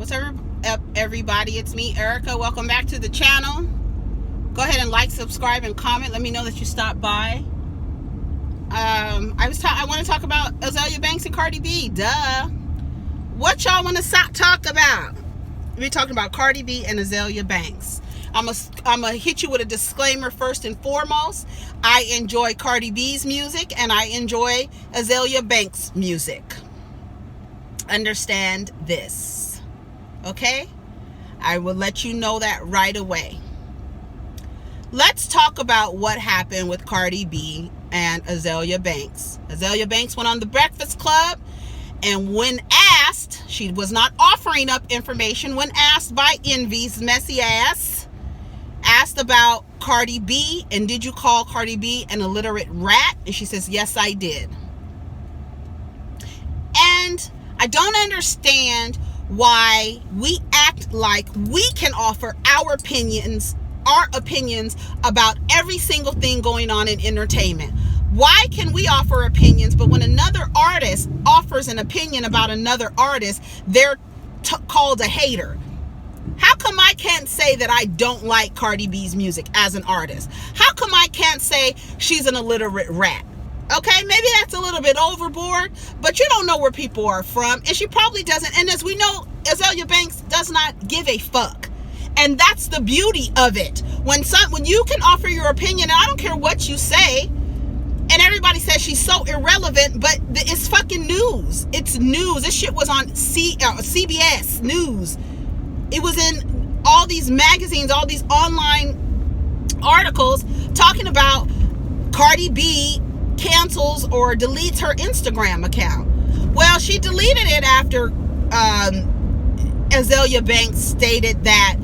What's up, everybody? It's me, Erica. Welcome back to the channel. Go ahead and like, subscribe, and comment. Let me know that you stopped by. I want to talk about Azealia Banks and Cardi B. Duh. What y'all want to talk about? We're talking about Cardi B and Azealia Banks. I'm gonna hit you with a disclaimer first and foremost. I enjoy Cardi B's music and I enjoy Azealia Banks' music. Understand this. Okay? I will let you know that right away. Let's talk about what happened with Cardi B and Azealia Banks. Azealia Banks went on the Breakfast Club, and when asked, she was not offering up information. When asked by Envy's messy ass, asked about Cardi B, and did you call Cardi B an illiterate rat? And she says, yes, I did. And I don't understand why we act like we can offer our opinions about every single thing going on in entertainment. Why can we offer opinions, but when another artist offers an opinion about another artist, they're called a hater? How come I can't say that I don't like Cardi B's music as an artist? How come I can't say she's an illiterate rat? Okay, maybe that's a little bit overboard, but you don't know where people are from, and she probably doesn't. And as we know, Azealia Banks does not give a fuck. And that's the beauty of it. When you can offer your opinion, and I don't care what you say, and everybody says she's so irrelevant, but it's fucking news. It's news. This shit was on CBS News. It was in all these magazines, all these online articles talking about Cardi B cancels or deletes her Instagram account. Well, she deleted it after Azealia Banks stated that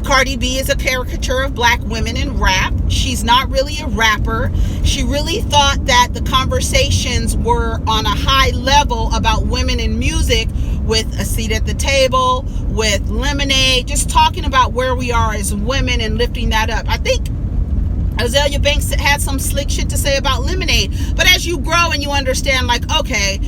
Cardi B is a caricature of black women in rap. She's not really a rapper. She really thought that the conversations were on a high level about women in music, with A Seat at the Table, with Lemonade, just talking about where we are as women and lifting that up. I think Azealia Banks had some slick shit to say about Lemonade, but as you grow and you understand, like, okay,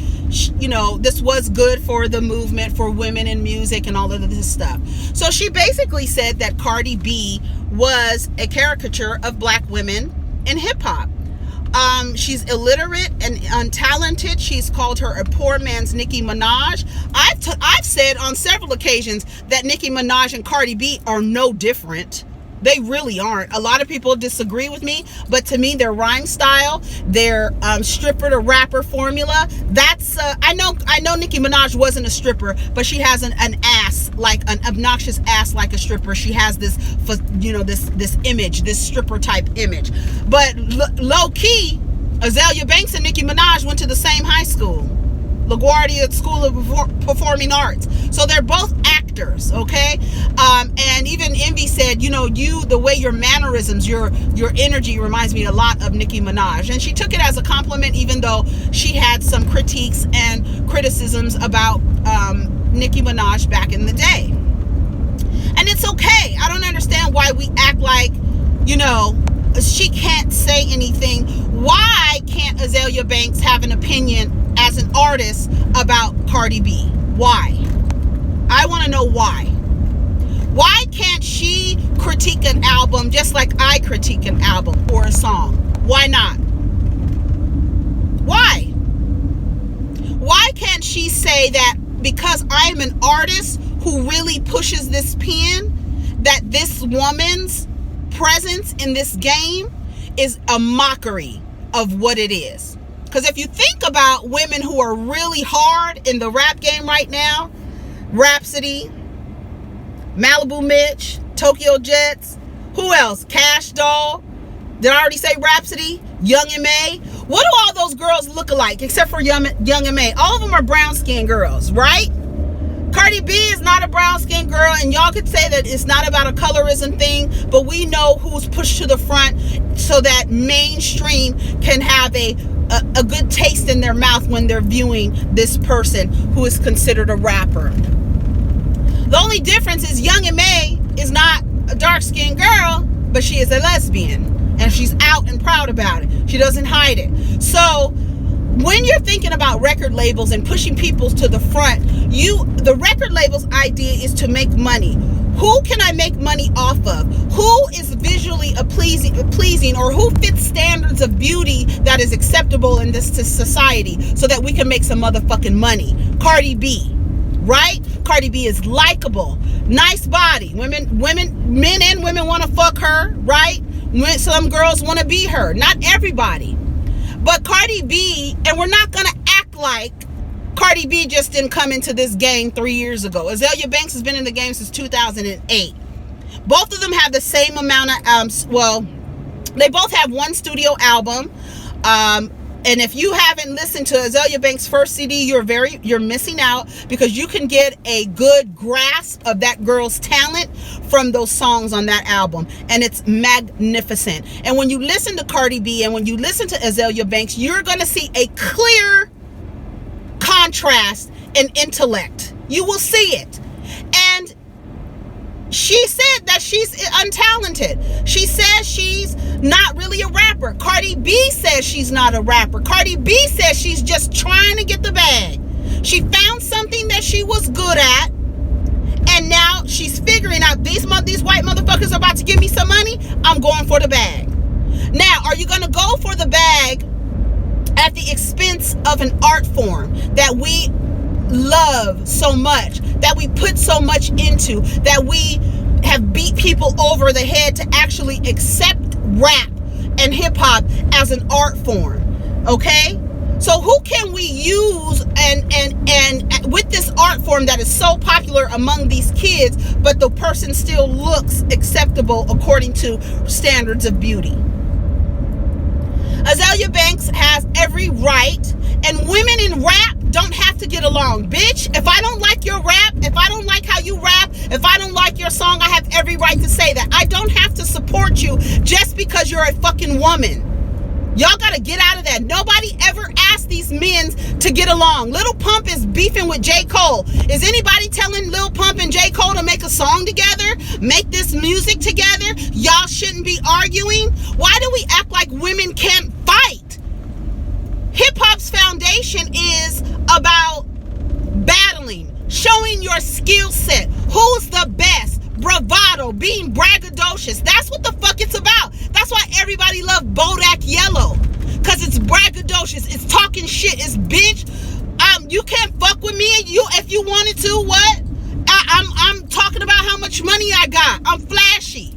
you know, this was good for the movement for women in music and all of this stuff. So she basically said that Cardi B was a caricature of black women in hip hop. She's illiterate and untalented. She's called her a poor man's Nicki Minaj. I've said on several occasions that Nicki Minaj and Cardi B are no different. They really aren't. A lot of people disagree with me, but to me, their rhyme style, their stripper to rapper formula, that's I know Nicki Minaj wasn't a stripper, but she has an ass, like an obnoxious ass like a stripper. She has this, you know, this image, this stripper type image. But low key, Azealia Banks and Nicki Minaj went to the same high school, LaGuardia School of Performing Arts. So they're both actors, okay? And even Envy said, you know, the way your mannerisms, your energy reminds me a lot of Nicki Minaj. And she took it as a compliment, even though she had some critiques and criticisms about Nicki Minaj back in the day. And it's okay. I don't understand why we act like, you know, she can't say anything. Why can't Azealia Banks have an opinion as an artist about Cardi B? Why? I want to know why. Why can't she critique an album just like I critique an album or a song? Why not? Why? Why can't she say that because I am an artist who really pushes this pen, that this woman's presence in this game is a mockery of what it is? Because if you think about women who are really hard in the rap game right now, Rapsody, Malibu Mitch, Tokyo Jets, who else? Cash Doll. Did I already say Rapsody? Young M.A. What do all those girls look alike except for Young M.A.? All of them are brown-skinned girls, right? Cardi B is not a brown-skinned girl, and y'all could say that it's not about a colorism thing, but we know who's pushed to the front so that mainstream can have a good taste in their mouth when they're viewing this person who is considered a rapper. The only difference is Young M.A. is not a dark-skinned girl, but she is a lesbian, and she's out and proud about it. She doesn't hide it. So when you're thinking about record labels and pushing people to the front, The record label's idea is to make money. Who can I make money off of? Who is visually pleasing, or who fits standards of beauty that is acceptable in this society so that we can make some motherfucking money? Cardi B, right? Cardi B is likable, nice body. Men and women want to fuck her, right? Some girls want to be her. Not everybody. But Cardi B, and we're not going to act like Cardi B just didn't come into this game 3 years ago. Azealia Banks has been in the game since 2008. Both of them have the same amount of, they both have one studio album. And if you haven't listened to Azealia Banks' first CD, you're missing out, because you can get a good grasp of that girl's talent from those songs on that album, and it's magnificent. And when you listen to Cardi B and when you listen to Azealia Banks, you're going to see a clear contrast in intellect. You will see it. And she said that she's untalented. She says she's not really a rapper. Cardi B says she's not a rapper. Cardi B says she's just trying to get the bag. She found something that she was good at, and now she's figuring out these white motherfuckers are about to give me some money. I'm going for the bag. Now, are you going to go for the bag at the expense of an art form that we love so much, that we put so much into, that we have beat people over the head to actually accept rap and hip-hop as an art form? Okay, so who can we use and with this art form that is so popular among these kids, but the person still looks acceptable according to standards of beauty? Azealia Banks has every right, and women in rap don't have to get along. Bitch, if I don't like your rap, if I don't like how you rap, if I don't like your song, I have every right to say that. I don't have to support you just because you're a fucking woman. Y'all gotta get out of that. Nobody ever asked these men to get along. Lil Pump is beefing with J. Cole. Is anybody telling Lil Pump and J. Cole to make a song together? Make this music together? Y'all shouldn't be arguing. Why do we act like women can't fight? Hip-hop's foundation is about battling, showing your skill set. Who's the best? Bravado, being braggadocious. That's what the fuck it's about. That's why everybody loved Bodak Yellow, because it's braggadocious. It's talking shit. It's bitch. You can't fuck with me. If you wanted to, what? I'm talking about how much money I got. I'm flashy.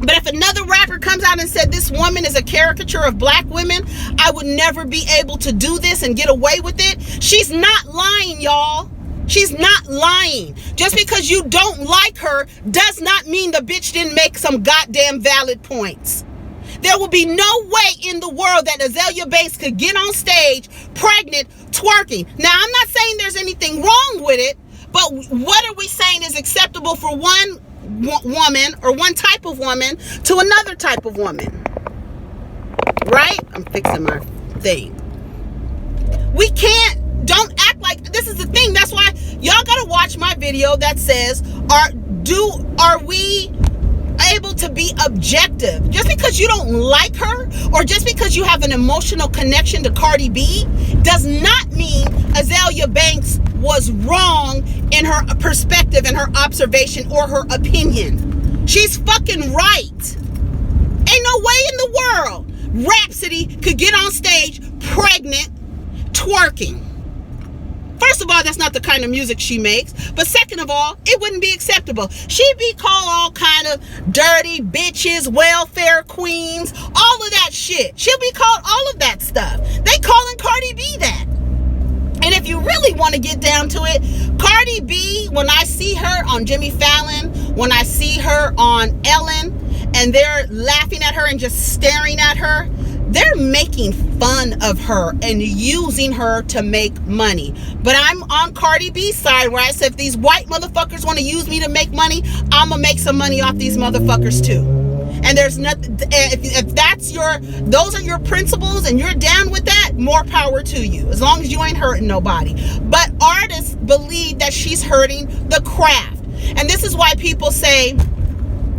But if another rapper comes out and said this woman is a caricature of black women, I would never be able to do this and get away with it. She's not lying, y'all. She's not lying. Just because you don't like her does not mean the bitch didn't make some goddamn valid points. There will be no way in the world that Azealia Banks could get on stage pregnant, twerking. Now, I'm not saying there's anything wrong with it, but what are we saying is acceptable for one woman or one type of woman to another type of woman? Right? I'm fixing my thing. We can't. Don't act like this is the thing. That's why y'all gotta watch my video that says, are we able to be objective? Just because you don't like her, or just because you have an emotional connection to Cardi B, does not mean Azealia Banks was wrong in her perspective and her observation or her opinion. She's fucking right. Ain't no way in the world Rapsody could get on stage pregnant, twerking. First of all, that's not the kind of music she makes. But second of all, it wouldn't be acceptable. She'd be called all kind of dirty bitches, welfare queens, all of that shit. She'll be called all of that stuff. They calling Cardi B that. And if you really want to get down to it, Cardi B, when I see her on Jimmy Fallon, when I see her on Ellen, and they're laughing at her and just staring at her, they're making fun of her and using her to make money. But I'm on Cardi B's side, where I said, if these white motherfuckers want to use me to make money, I'm gonna make some money off these motherfuckers too. And there's nothing, if that's those are your principles and you're down with that, more power to you, as long as you ain't hurting nobody. But artists believe that she's hurting the craft. And this is why people say,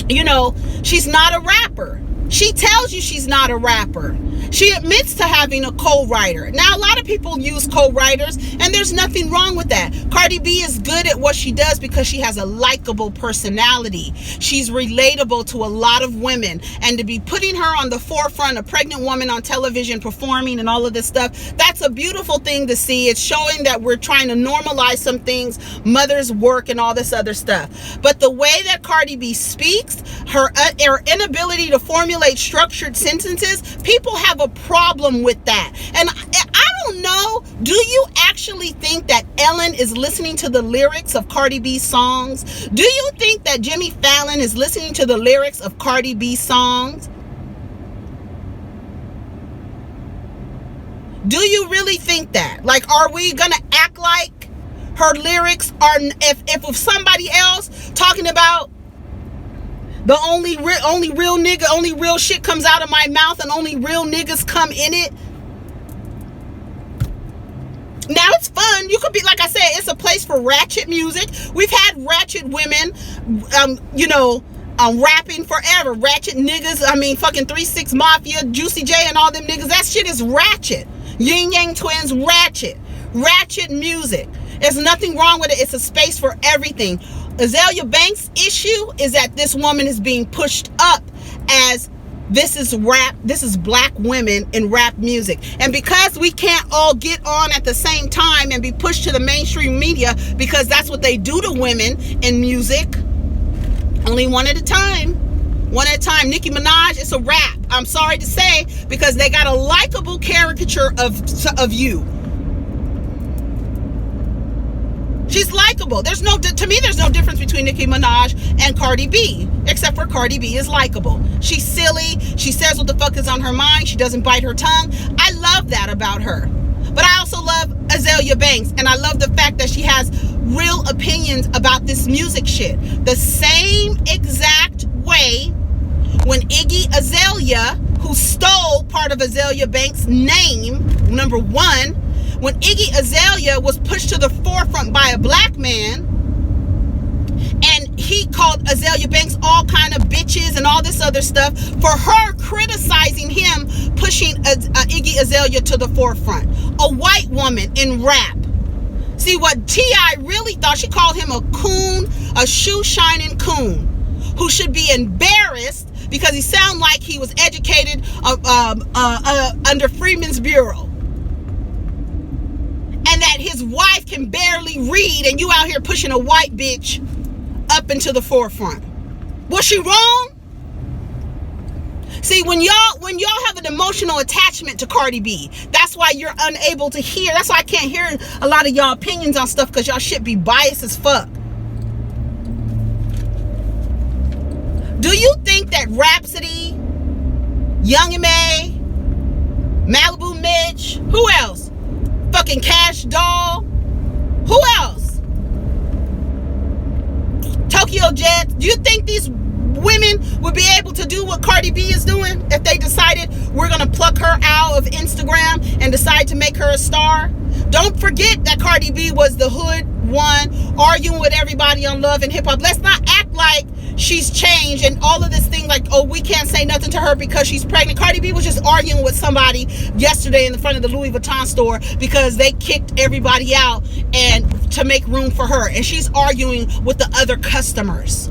you know, she's not a rapper. She tells you she's not a rapper. She admits to having a co-writer. Now, a lot of people use co-writers, and there's nothing wrong with that. Cardi B is good at what she does because she has a likable personality. She's relatable to a lot of women, and to be putting her on the forefront, a pregnant woman on television performing and all of this stuff, that's a beautiful thing to see. It's showing that we're trying to normalize some things, mother's work and all this other stuff. But the way that Cardi B speaks, her inability to formulate structured sentences, people have a problem with that. And I don't know, do you actually think that Ellen is listening to the lyrics of Cardi B's songs? Do you think that Jimmy Fallon is listening to the lyrics of Cardi B's songs? Do you really think that? Like, are we gonna act like her lyrics are, if somebody else talking about the only real nigga, only real shit comes out of my mouth and only real niggas come in it? Now, it's fun. You could be, like I said, it's a place for ratchet music. We've had ratchet women, rapping forever. Ratchet niggas, fucking 3-6 Mafia, Juicy J and all them niggas. That shit is ratchet. Yin Yang Twins, ratchet. Ratchet music. There's nothing wrong with it. It's a space for everything. Azealia Banks' issue is that this woman is being pushed up as this is rap, this is black women in rap music. And because we can't all get on at the same time and be pushed to the mainstream media, because that's what they do to women in music, only one at a time. One at a time. Nicki Minaj, it's a rap. I'm sorry to say, because they got a likable caricature of you. She's likable. To me, there's no difference between Nicki Minaj and Cardi B, except for Cardi B is likable. She's silly. She says what the fuck is on her mind. She doesn't bite her tongue. I love that about her. But I also love Azealia Banks, and I love the fact that she has real opinions about this music shit. The same exact way when Iggy Azalea, who stole part of Azealia Banks' name, number one, when Iggy Azalea was pushed to the forefront by a black man, and he called Azealia Banks all kind of bitches and all this other stuff for her criticizing him, pushing Iggy Azalea to the forefront. A white woman in rap. See, what T.I. really thought, she called him a coon, a shoe-shining coon, who should be embarrassed because he sounded like he was educated under Freeman's Bureau. And that his wife can barely read, and you out here pushing a white bitch up into the forefront. Was she wrong? See, when y'all have an emotional attachment to Cardi B, that's why you're unable to hear. That's why I can't hear a lot of y'all opinions on stuff, because y'all shit be biased as fuck. Do you think that Rapsody, Young M.A., Malibu Mitch, who else? Fucking Cash Doll, who else? Tokyo Jet, do you think these women would be able to do what Cardi B is doing if they decided we're gonna pluck her out of Instagram and decide to make her a star? Don't forget that Cardi B was the hood one, arguing with everybody on Love and Hip Hop. Let's not act like she's changed and all of this thing like, oh, we can't say nothing to her because she's pregnant. Cardi B was just arguing with somebody yesterday in the front of the Louis Vuitton store because they kicked everybody out and to make room for her, and she's arguing with the other customers.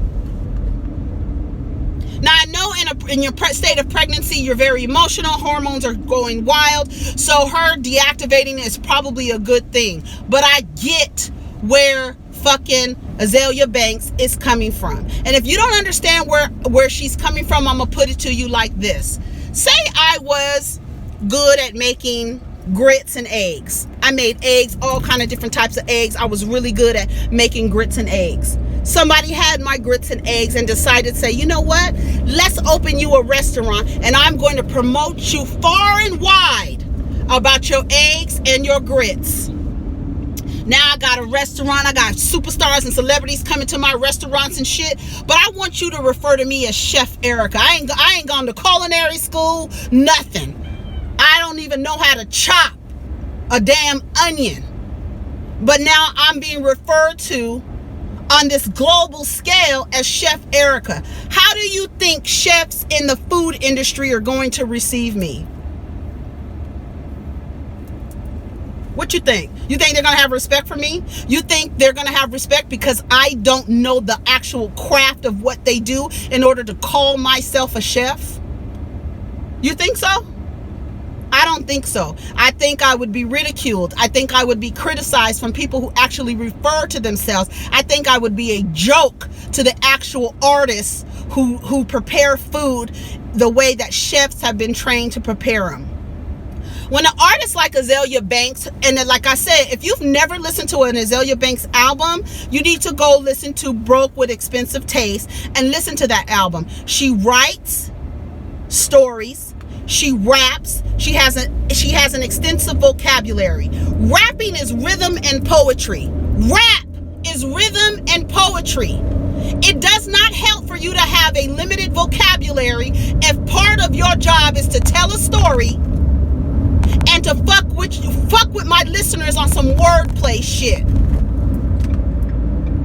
Now, I know in your state of pregnancy, you're very emotional. Hormones are going wild. So her deactivating is probably a good thing. But I get where fucking Azealia Banks is coming from. And if you don't understand where she's coming from, I'm going to put it to you like this. Say I was good at making grits and eggs. I made eggs, all kind of different types of eggs. I was really good at making grits and eggs. Somebody had my grits and eggs and decided to say, you know what? Let's open you a restaurant, and I'm going to promote you far and wide about your eggs and your grits. Now I got a restaurant. I got superstars and celebrities coming to my restaurants and shit. But I want you to refer to me as Chef Erica. I ain't gone to culinary school, nothing. I don't even know how to chop a damn onion. But now I'm being referred to on this global scale as Chef Erica. How do you think chefs in the food industry are going to receive me? What you think? You think they're going to have respect for me? You think they're going to have respect because I don't know the actual craft of what they do in order to call myself a chef? You think so? I don't think so. I think I would be ridiculed. I think I would be criticized from people who actually refer to themselves. I think I would be a joke to the actual artists who prepare food the way that chefs have been trained to prepare them. When an artist like Azealia Banks, and then, like I said, if you've never listened to an Azealia Banks album, you need to go listen to Broke with Expensive Taste and listen to that album. She writes stories. She raps. She has an extensive vocabulary. Rapping is rhythm and poetry. Rap is rhythm and poetry. It does not help for you to have a limited vocabulary if part of your job is to tell a story and to fuck with my listeners on some wordplay shit.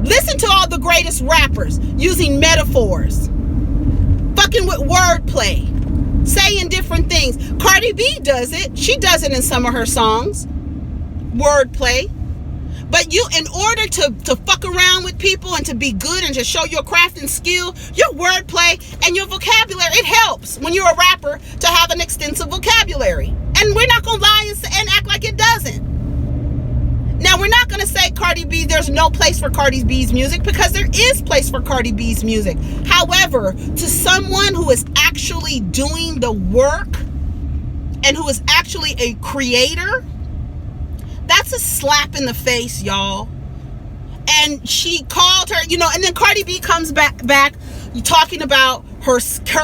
Listen to all the greatest rappers using metaphors, fucking with wordplay, saying different things. Cardi B does it. She does it in some of her songs. Wordplay. But you, in order to fuck around with people and to be good and to show your craft and skill, your wordplay and your vocabulary, it helps when you're a rapper to have an extensive vocabulary. And we're not going to lie and act like it doesn't. Now, we're not going to say Cardi B, there's no place for Cardi B's music, because there is place for Cardi B's music. However, to someone who is actually doing the work and who is actually a creator, that's a slap in the face, y'all. And she called her, and then Cardi B comes back talking about her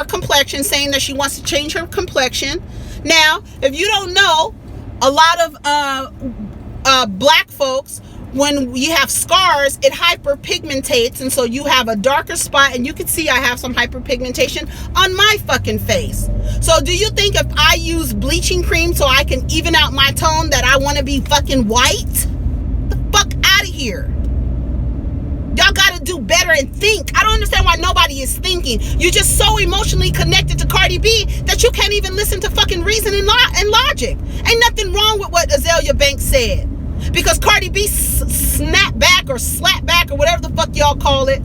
complexion, saying that she wants to change her complexion. Now, if you don't know, a lot of black folks, when you have scars, it hyperpigmentates, and so you have a darker spot, and you can see I have some hyperpigmentation on my fucking face. So do you think if I use bleaching cream so I can even out my tone that I want to be fucking white? The fuck out of here. Y'all gotta do better and think. I don't understand why nobody is thinking. You're just so emotionally connected to Cardi B that you can't even listen to fucking reason and logic. Ain't nothing wrong with what Azealia Banks said. Because Cardi B snapped back or slapped back or whatever the fuck y'all call it,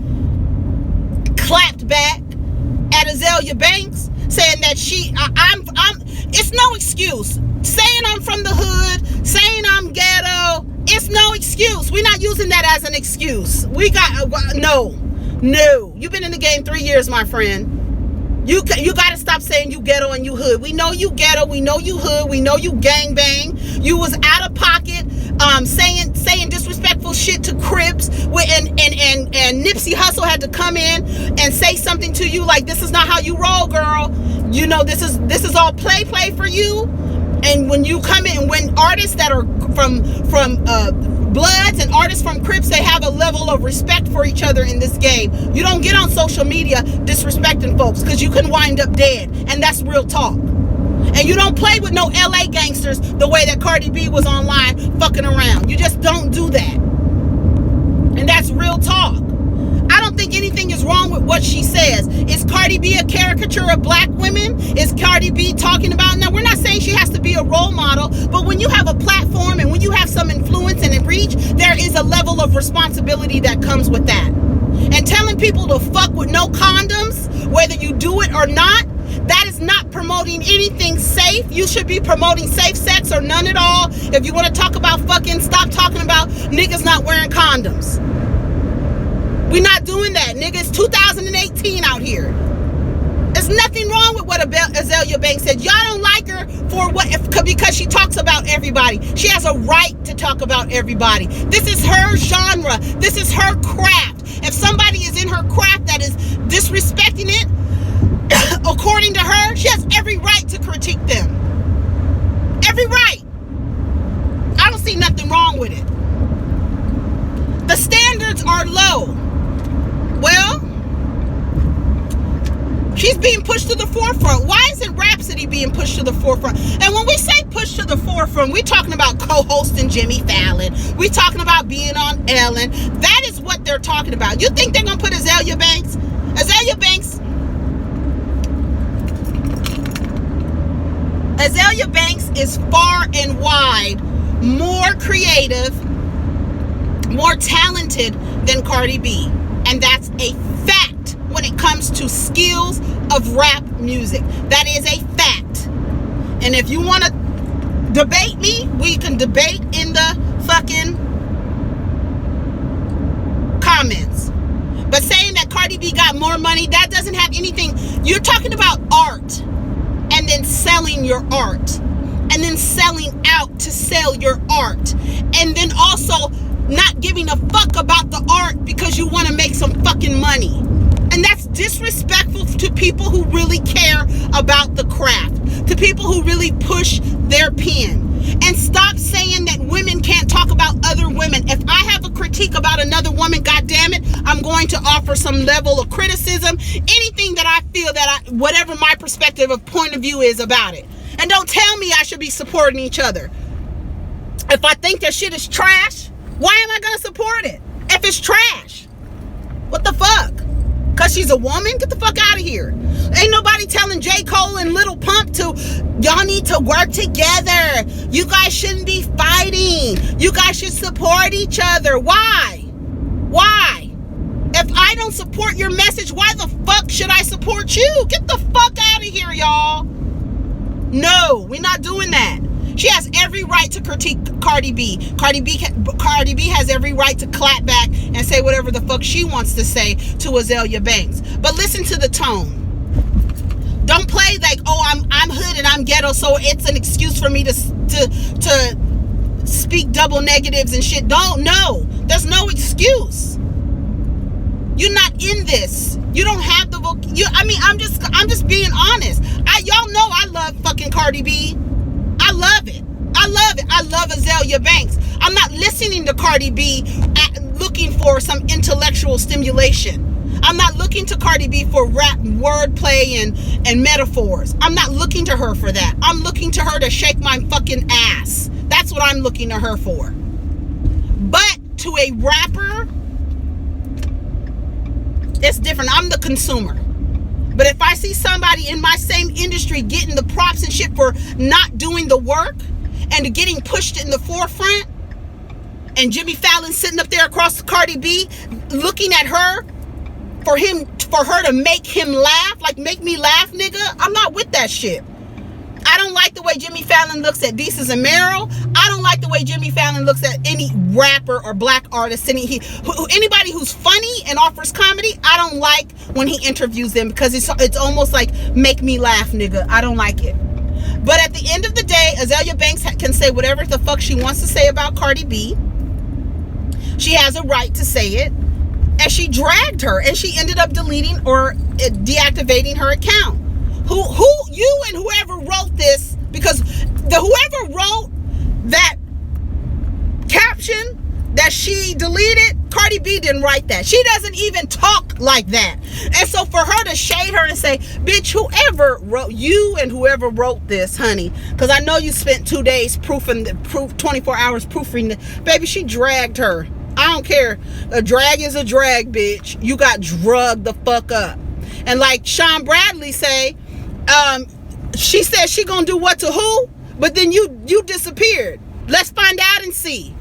clapped back at Azealia Banks, saying that it's no excuse. Saying I'm from the hood, saying I'm ghetto, it's no excuse. We're not using that as an excuse. No. You've been in the game 3 years, my friend. You got to stop saying you ghetto and you hood. We know you ghetto. We know you hood. We know you gangbang. You was out of pocket, saying disrespectful shit to Crips. And Nipsey Hussle had to come in and say something to you like, this is not how you roll, girl. This is all play for you. And when you come in, when artists that are from Bloods and artists from Crips, they have a level of respect for each other in this game. You don't get on social media disrespecting folks, because you can wind up dead, and that's real talk. And you don't play with no LA gangsters the way that Cardi B was online fucking around. You just don't do that. And that's real talk. I don't think anything is wrong with what she says. Is Cardi B a caricature of black women? Is Cardi B talking about... Now, we're not saying she has to be a role model, but when you have a platform and when you have some influence and a reach, there is a level of responsibility that comes with that. And telling people to fuck with no condoms, whether you do it or not, that is not promoting anything safe. You should be promoting safe sex or none at all. If you want to talk about fucking, stop talking about niggas not wearing condoms. We're not doing that, nigga. It's 2018 out here. There's nothing wrong with what Azealia Banks said. Y'all don't like her because she talks about everybody. She has a right to talk about everybody. This is her genre. This is her craft. If somebody is in her craft that is disrespecting it, according to her, she has every right to critique them. Every right. I don't see nothing wrong with it. The standards are low. Well, she's being pushed to the forefront. Why isn't Rapsody being pushed to the forefront? And when we say push to the forefront, we're talking about co-hosting Jimmy Fallon. We're talking about being on Ellen. That is what they're talking about. You think they're going to put Azealia Banks? Azealia Banks is far and wide more creative, more talented than Cardi B. And that's a fact when it comes to skills of rap music. That is a fact. And if you want to debate me, we can debate in the fucking comments. But saying that Cardi B got more money, that doesn't have anything. You're talking about art and then selling your art and then selling out to sell your art and then also not giving a fuck about the art because you want to make some fucking money. And that's disrespectful to people who really care about the craft, to people who really push their pen. And stop saying that women can't talk about other women. If I have a critique about another woman, goddammit, I'm going to offer some level of criticism, anything that I feel that whatever my perspective of point of view is about it. And don't tell me I should be supporting each other. If I think that shit is trash, why am I going to support it? If it's trash, what the fuck? Because she's a woman? Get the fuck out of here. Ain't nobody telling J. Cole and Lil Pump to, y'all need to work together. You guys shouldn't be fighting. You guys should support each other. Why? Why? If I don't support your message, why the fuck should I support you? Get the fuck out of here, y'all. No, we're not doing that. She has every right to critique Cardi B. Cardi B has every right to clap back and say whatever the fuck she wants to say to Azealia Banks. But listen to the tone. Don't play like, oh, I'm hood and I'm ghetto, so it's an excuse for me to speak double negatives and shit. No, there's no excuse. You're not in this. You don't have the I'm just being honest. Y'all know I love fucking Cardi B. I love it. I love Azealia Banks. I'm not listening to Cardi B looking for some intellectual stimulation. I'm not looking to Cardi B for rap, wordplay, and metaphors. I'm not looking to her for that. I'm looking to her to shake my fucking ass. That's what I'm looking to her for. But to a rapper, it's different. I'm the consumer. But if I see somebody in my same industry getting the props and shit for not doing the work and getting pushed in the forefront, and Jimmy Fallon sitting up there across Cardi B looking at her for her to make him laugh, like make me laugh, nigga, I'm not with that shit. I don't like the way Jimmy Fallon looks at Desus and Meryl. I don't like the way Jimmy Fallon looks at any rapper or black artist. Anybody who's funny and offers comedy, I don't like when he interviews them because it's almost like make me laugh, nigga. I don't like it. But at the end of the day, Azealia Banks can say whatever the fuck she wants to say about Cardi B. She has a right to say it. And she dragged her and she ended up deleting or deactivating her account. You and whoever wrote this, because whoever wrote that caption that she deleted, Cardi B didn't write that. She doesn't even talk like that. And so for her to shade her and say, bitch, whoever wrote this, honey, because I know you spent 2 days 24 hours proofing the baby, she dragged her. I don't care. A drag is a drag, bitch. You got drugged the fuck up. And like Sean Bradley say, she said she gonna do what to who, but then you disappeared. Let's find out and see.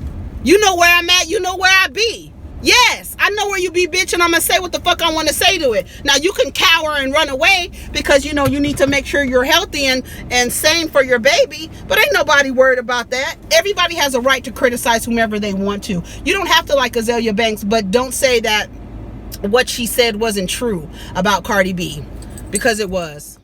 You know where I'm at, you know where I be. Yes, I know where you be, bitch, and I'm gonna say what the fuck I want to say to it. Now you can cower and run away because you know you need to make sure you're healthy and sane for your baby, but ain't nobody worried about that. Everybody has a right to criticize whomever they want to. You don't have to like Azealia Banks, but don't say that what she said wasn't true about Cardi B, because it was.